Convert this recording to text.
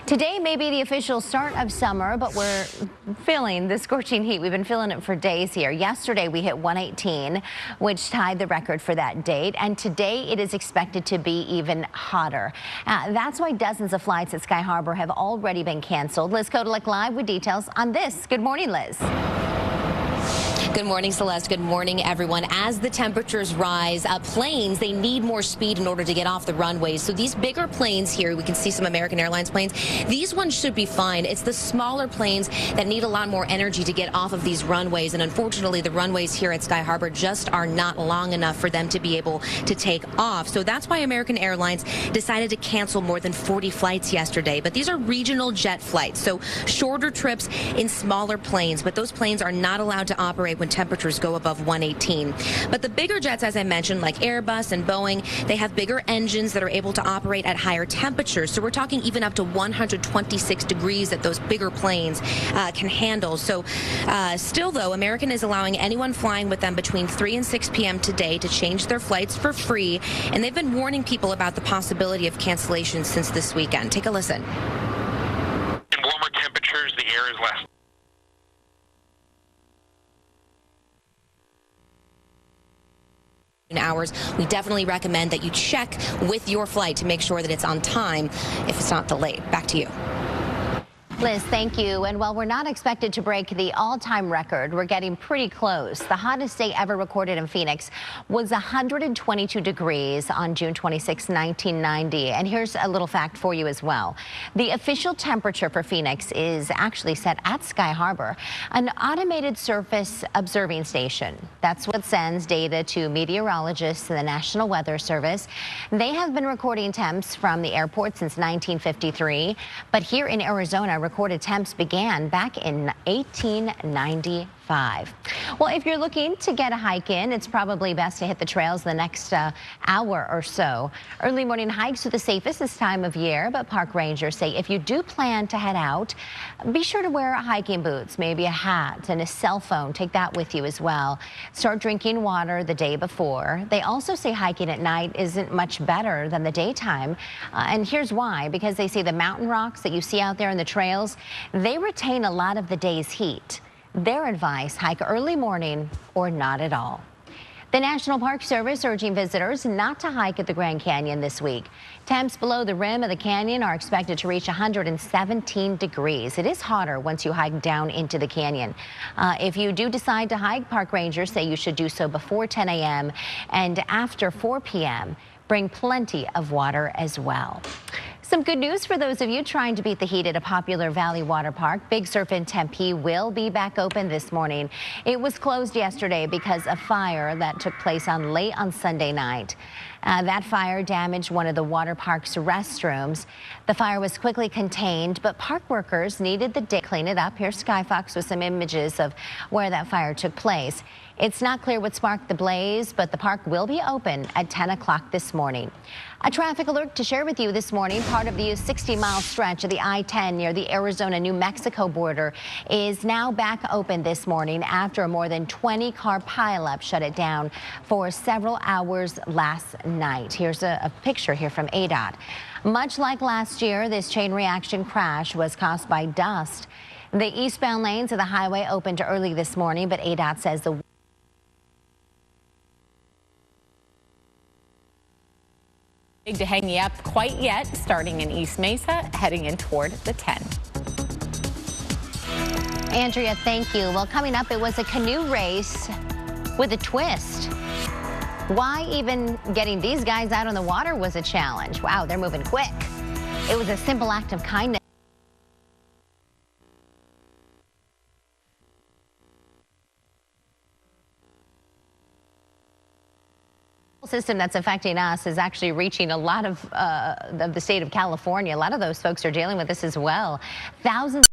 Today may be the official start of summer, but we're feeling the scorching heat. We've been feeling it for days here. Yesterday we hit 118, which tied the record for that date. And today it is expected to be even hotter. That's why dozens of flights at Sky Harbor have already been canceled. Liz Kodalek live with details on this. Good morning, Liz. Good morning, Celeste. Good morning, everyone. As the temperatures rise, planes, they need more speed in order to get off the runways. So these bigger planes here, we can see some American Airlines planes, these ones should be fine. It's the smaller planes that need a lot more energy to get off of these runways. And unfortunately, the runways here at Sky Harbor just are not long enough for them to be able to take off. So that's why American Airlines decided to cancel more than 40 flights yesterday. But these are regional jet flights, so shorter trips in smaller planes. But those planes are not allowed to operate when temperatures go above 118. But the bigger jets, as I mentioned, like Airbus and Boeing, they have bigger engines that are able to operate at higher temperatures. So we're talking even up to 126 degrees that those bigger planes can handle. So still, though, American is allowing anyone flying with them between 3 and 6 p.m. today to change their flights for free. And they've been warning people about the possibility of cancellations since this weekend. Take a listen. In warmer temperatures, the air is less hours. We definitely recommend that you check with your flight to make sure that it's on time if it's not delayed. Back to you. Liz, thank you. And while we're not expected to break the all-time record, we're getting pretty close. The hottest day ever recorded in Phoenix was 122 degrees on June 26, 1990. And here's a little fact for you as well. The official temperature for Phoenix is actually set at Sky Harbor, an automated surface observing station. That's what sends data to meteorologists and the National Weather Service. They have been recording temps from the airport since 1953, but here in Arizona, recorded temps began back in 1895. Well, if you're looking to get a hike in, it's probably best to hit the trails the next hour or so. Early morning hikes are the safest this time of year, but park rangers say if you do plan to head out, be sure to wear hiking boots, maybe a hat and a cell phone. Take that with you as well. Start drinking water the day before. They also say hiking at night isn't much better than the daytime. And here's why, because they say the mountain rocks that you see out there in the trails, they retain a lot of the day's heat. Their advice, hike early morning or not at all. The National Park Service urging visitors not to hike at the Grand Canyon this week. Temps below the rim of the canyon are expected to reach 117 degrees. It is hotter once you hike down into the canyon. If you do decide to hike, park rangers say you should do so before 10 a.m. and after 4 p.m. Bring plenty of water as well. Some good news for those of you trying to beat the heat at a popular Valley Water Park. Big Surf in Tempe will be back open this morning. It was closed yesterday because of fire that took place late on Sunday night. That fire damaged one of the water park's restrooms. The fire was quickly contained, but park workers needed the day to clean it up. Here's Sky Fox with some images of where that fire took place. It's not clear what sparked the blaze, but the park will be open at 10 o'clock this morning. A traffic alert to share with you this morning. Part of the 60-mile stretch of the I-10 near the Arizona-New Mexico border is now back open this morning after a more than 20-car pileup shut it down for several hours last night. Here's a picture here from ADOT. Much like last year, this chain reaction crash was caused by dust. The eastbound lanes of the highway opened early this morning, but ADOT says the to hang you up quite yet, starting in East Mesa, heading in toward the 10. Andrea, thank you. Well, coming up, it was a canoe race with a twist. Why even getting these guys out on the water was a challenge. Wow, they're moving quick. It was a simple act of kindness. System that's affecting us is actually reaching a lot of the state of California. A lot of those folks are dealing with this as well. Thousands